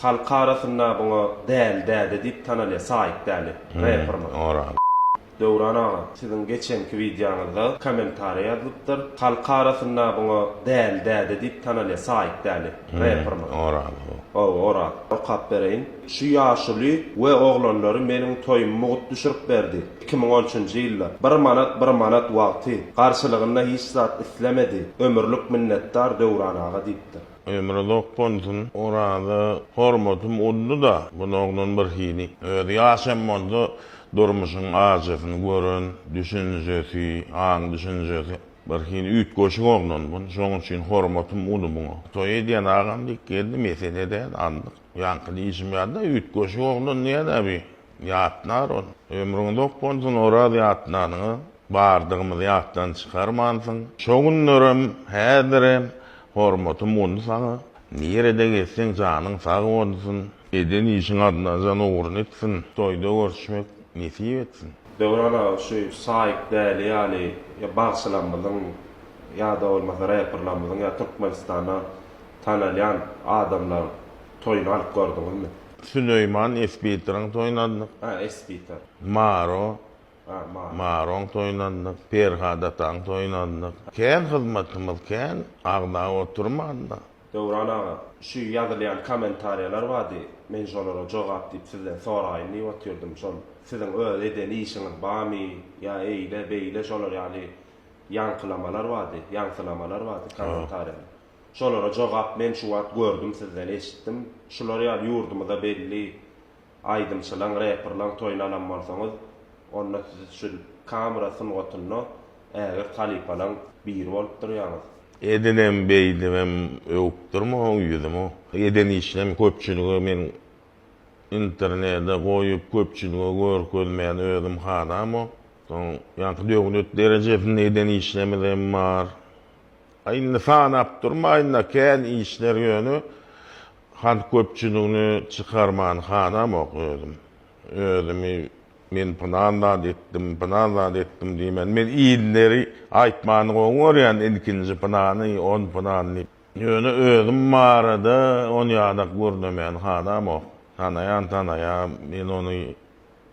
Halk arasında bunu değerli deyip tanalya sahip değerli. Rapperman. Ora. Döwran ağa, sizin geçenki videoňyzda komentariýa ýazypdyr. Halk arasında bunu değerli deyip tanalya sahip değerli. Rapperman. Ora. Ora. Okap bereýin. Şu ýaşuly we oglanlary meniň toýumy gut düşürip berdi. 2013-nji ýylda 1 manat wagty garşylygynda hiç zat islemedi. Ömürlük minnetdar Döwran ağa diýipdir. Ömürlük ponsun orada hormatum oldu da bunun bir hini. Öýde ýaşamandy durmuşyň ajasyny görün, düşünjesi, aň düşünjesi bir hini üýt goşy oglan bun. Şoň üçin hormatum oldu buňa. Toý edýän agam dik geldi meselede andyk. Ýanky işim ýa-da üýt goşy oglan näde bi? Ýatnar on. Ömrüňde ponsun orada ýatnanyňy bardygymyzy ýatdan çykarmansyň. Şoňunlarym häzirim hormatum oldu sana. Nerede gelsen canın sağ olsun. Eden işin adına can uğrun etsin. Toyda görüşmek nesip etsin. Döwran ağa şu sahip değerli ýaly bagşylanmadyň ýa-da bolmasa rapperlanmadyň ýa Türkmenistana tanalýan adamlar toýuny alyp gördüňizmi? Süleyman Espitran toynadyk. Espiter. Maro Maron toynadyk. Perhada taň toynadyk. Kän hyzmatymyz kän agda oturmanda. Döwran ağa şu ýazylýan komentariýalar bardy. Men şolara jogap diýip sizden soraýyn diýip oturdum. Şol sizin öýle eden işiňiz barmy ýa eýle beýle şolar ýaly ýankylamalar bardy, ýansylamalar bardy komentariýalar. Şolara jogap men şu wagt gördüm sizden eşitdim. Şolar ýaly ýurdumyzda belli aýdymçylaň rapperlaň toýnanan bolsaňyz onda siz şu kamerasyny gotunno äger talipalaň bir bolup durýaňyz. Edenem beýdimem öwükdirmi ýüzümi? Eden işlem köpçüligi men internetde goýup köpçüligi görkezmeýän özüm hanamy. Soň ýanky döwlet derejesinde eden işlemim bar. Aýyny sanap durmaýynda kän işler ýönü han köpçüligini çykarman hanam okudum. Özümi men pınanda ettim diýmen. Men iýinleri aýtmany goňorýan ilkinji pınany, on pınany. Ýöne özüm barada on ýadak görnemeýän hanam ok. Tanaýan men ony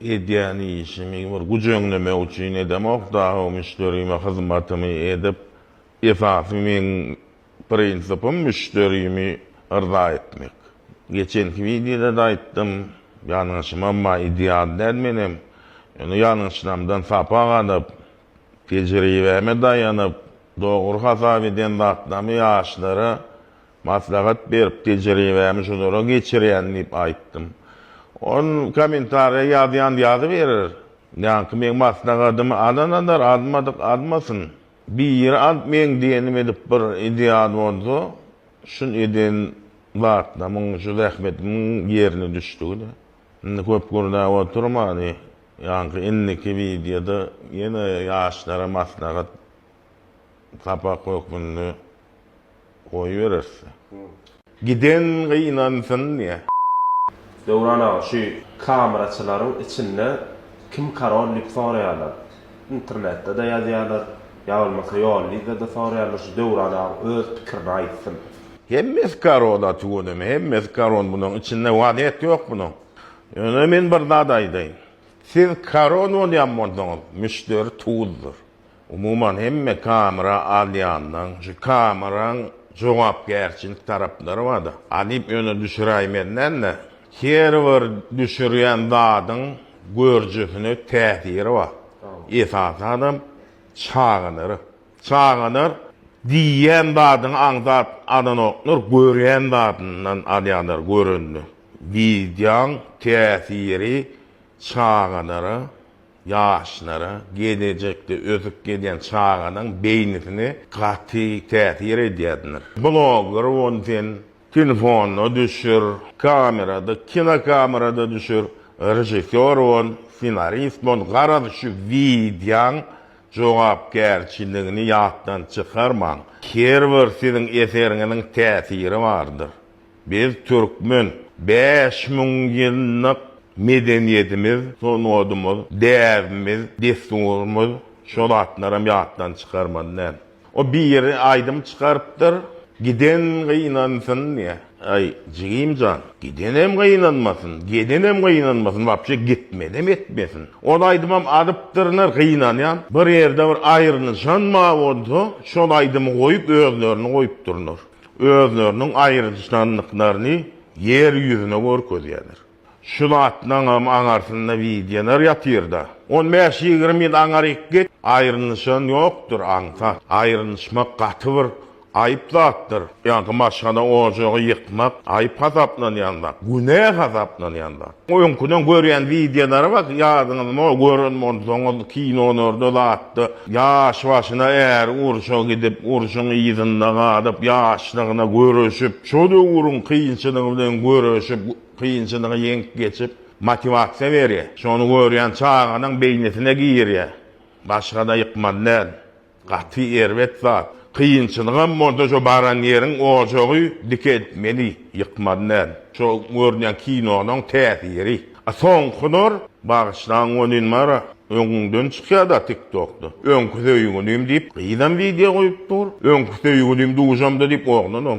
edýän işimi bir güjöňlemek üçin edem ok da o müşterime hyzmatymy edip esasy men prinsipim müşterimi arza etmek. Geçenki videoda da aýtdym. Ýalňyşym amma ideal dermenim. Ýöne ýalňyşlamdan sapa ganyp, tejribeme daýanyp, dogry hasap eden zatlamy ýaşlara maslahat berip tejribemi şolara geçirýän diýip aýtdym. On komentariýa ýazýan ýazy berer. Ýanky men maslahatymy adanadar admasyn. Bir ad men diýenim edip bir ideal bolsa, şun eden zatlamyň şu rahmetimin ýerine düşdügi. Köp gurda oturmany. Ýanky inniki videoda ýene ýaşlara maslahat sapa kokmunu koýbererse. Giden gynansyn diýe. Döwran ağa şu kameraçylaryň içinde kim karanlyk soraýarlar. İnternetde de ýazýarlar. Ya olmasa ýollyda da soraýarlar şu Döwran ağa öz pikirini aýtsyn. Hemmes karoda tuğunum, hemmes karon bunun içinde vadet yok bunun. Ýöne men bir zada aýdaýyn. Siz karon bolýanmysyňyz, müşteri tuğuzdur. Umuman hemme kamera alýandan, şu kameraň jogapkärçilik taraplary bardy. Alyp ýöne düşüräýmenden de, her bir düşürýän zadyň görjesine täsiri bar. Esas adam çağınır. Diýen zadyň aňdap adan oknur, görýän zadyndan alýanlar göründy. Videoň täsiri çağanary, ýaşlary, gelecekde özüp gelýän çağanyň beýnisini gaty täsir edýärler. Blogger wonten telefonna düşür, kamerada, kinokamerada düşür, rejissor won, senarist won, garady şu videoň jogapkärçiligini ýatdan çykarmaň. Her bir siziň eseriňiň täsiri bardyr. Biz türkmen 5000 ýyllyk medeniýetimiz, sonodumuz, däwimiz, desturumuz şolatlaram ýatdan çykarmandan. O bir aýdym çykarypdyr. Giden gynansyn diýe. Ay jigimcan, gidenem kıyınanmasın, vapşe gitmedem etmesin. Onu aydımam adıptırınar kıyınanyan, bir yerde bir ayrılışan ma oldu, şol aydımı koyup özlerini koyup durunur. Özlerinin ayrılışanlıklarını yer yüzüne görkezýärler. Şulatdan aňarsynda videolar ýatyrda. 15-20 ýyl aňaryk git, aýrylýşan ýokdur aňta. Aýrylýşmak gaty bir ayıplatdır. Yani maşgada ocağı yıkmak ayıp hasaplanýanda, günah hasaplanýanda. Oýunkudan görýän videolara bak, ýadyňyz o görünmän kinolarda da atdy. Ýaş başyna urşa gidip, urşuň ýyzynda gadyp, ýaşlygyna görüşip, şol urun kıyınçylygy bilen görüşip, kıyınçylygy ýeňip geçip, motivasiýa berýär. Şonu görýän çağanyň beýnesine giýerýär. Başgada ýykmanlar, gaty erwet zat. Kıyınçılığın montajı baran yerin ocağı diketmeli yıkmadılar. Şu görünen kinonun tesiri. Son kunur bağışlan onun mara öňünden çıkıyor da TikTok'ta. Öňküse ýügünüm deyip kıyıdan video koyup dur. Öňküse ýügünüm duşamda deyip oğlanım.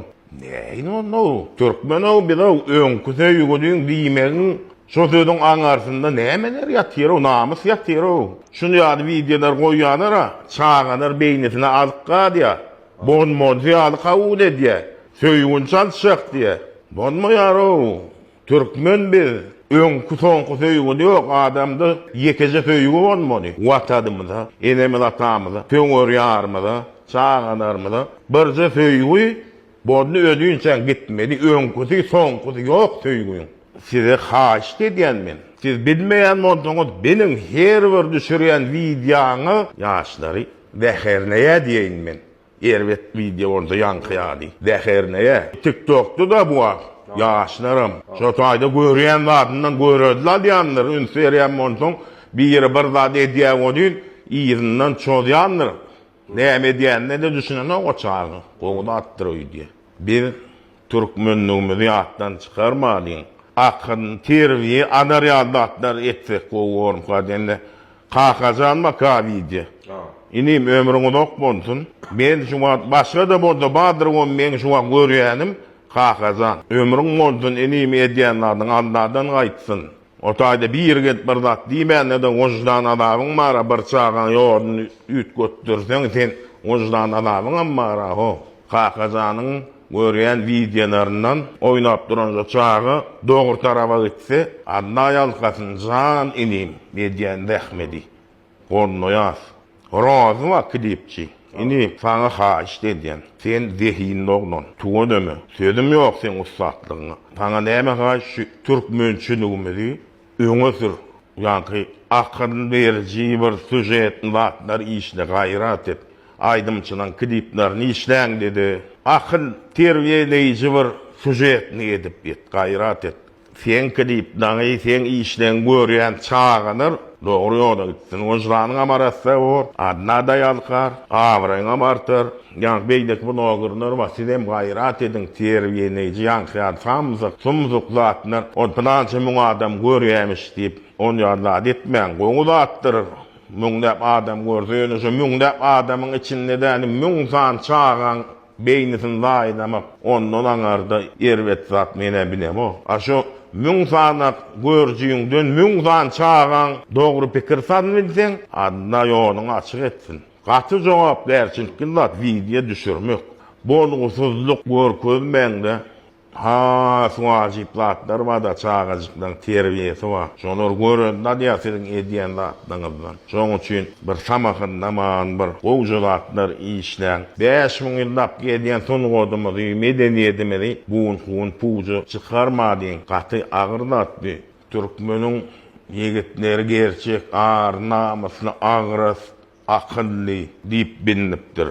No. Türkmen o bir öňküse ýügünüm diýmegin şu söýdüň aňarsynda nämeler ýatyr, o namys ýatyr. Şunu ýady videolar goýýanlara, çağanlar beýnesine alypga diýär. Bon ýaly kabul edýär. Söýgün çalşak diýär. Bonmaýar o. Türkmen biz soňky söýgün ýok, adamdy ýekeje söýgün bolmany. Watadymyza, enemizde atamyza, töňür ýarmyza, çağanlarmyza birje söýgün bonu ödüýünçe gitmeli. Soňky ýok söýgün. Size haş edýän men. Siz bilmeýän bolsaňyz benim her bir düşürýän videoňy ýaşlary däherneýä diýin men. Erwet video orada ýankyýady. Däherneýä. TikTok'da da bu ýaşlarym. Şo taýda görýän zatyndan görediler diýenler, ünserýän bolsaň bir zat edýän bolýan, ýyzynyň çoýanlar. Näme diýende de düşünene o çağı. Goňda atdyryp. Bir türkmenligimizi ýatdan çykarmadyn. Akın, terbiye, anaryaldatlar etsek goğurum kadende. Kakazanma video. İnim ömrüňiz ok bolsun. Men şuňa başga da bolsa badyr men şuňa görýänim kakazan. Ömrüň bolsun inim edýänlerden Allahdan gaýtsyn. O taýda bir get bir zat diýmände de ojdan adabyň mara bir çagan ýorduny üt götürseň sen ojdan adabyň mara ho. Kakazanyň görýän videolaryndan oýnap duran çağı dogry tarafa gitse, adna ýalkasyn jan inim diýen Ähmedi. Onu ýaz. Rozy wa klipçi. Ini sana haş edýän. Sen zehin nognon. Tuğdemy. Sözüm ýok sen ustatlygyňa. Sana näme haş türkmençiligimizi öňe sür. Ýani akyn beriji bir süjetler işle gaýrat et. Aydımçılan kliplerini işleň dedi. Akıl terbiýeleýiji bir süjetni edip et, gaýrat et. Sen kliplerini sen işleň görýän çağanyr, dogry ýolda gitsin. Ojlanyň amarasa bor, adna da ýalkar, awraň amartyr. Ýani beýlek bu nogurlar wa sizem gaýrat ediň terbiýeleýiji ýankyýar famzyk, sumzyk zatlar. O plançy muň adam görýämiş diýip, onu ýalat etmeň, goňda atdyryr. Müňdäp adam görýän, şu müňdäp adamyň içinde däni müňsan çağan beýnisin zaýdamak, ondan aňarda erwet zat mene bilem o. Aşo müňsana görjüňden müňsan çağan dogry pikir sanmyň, adna ýoluň açyk etsin. Gaty jogap berçin killat video düşürmek. Bolgusuzluk görkezmende suajiplatlar var da çağacıkdan terbiyesi var. Şonor görün da diýär senin edýän zatlaryňdan. Şoň üçin bir samahynaman bir gowjalatlar işlän. 5000 ýyllap gelýän sonugodymyzy, medeniýetimizi buň puju çykarmadyn gaty agyrdatdy. Türkmeniň ýigitleri gerçek ar namusyny agyrys, akylly diýip bilinipdir.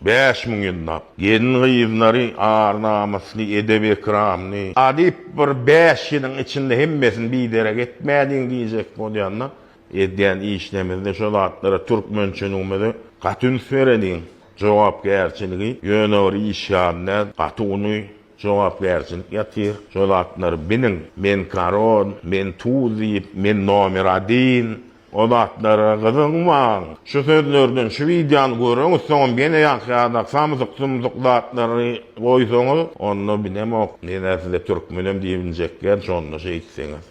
5000 ýyllap. Gelin gyýyzlary arnamasly edep ekramny. Adip bir 5 ýylyň içinde hemmesini biderek etmädiň diýjek bolýanlar. Edýän işlemizde şol atlara türkmençiligimizi gatyn söýredin. Jogapgerçiligi ýöneleri işýanlar gatyny jogapgerçilik ýatyr. Şol atlar benim, men karon, men tuzyp, men nomeradin, O zatlara gyzyňmaň. Şu sözlerden şu videony göreňiz, soňam gene ýanky samyzyk zatlary goýsaňyz, onu bilemok. Näme sizde türkmenem diýiljek, şonu şey etseňiz.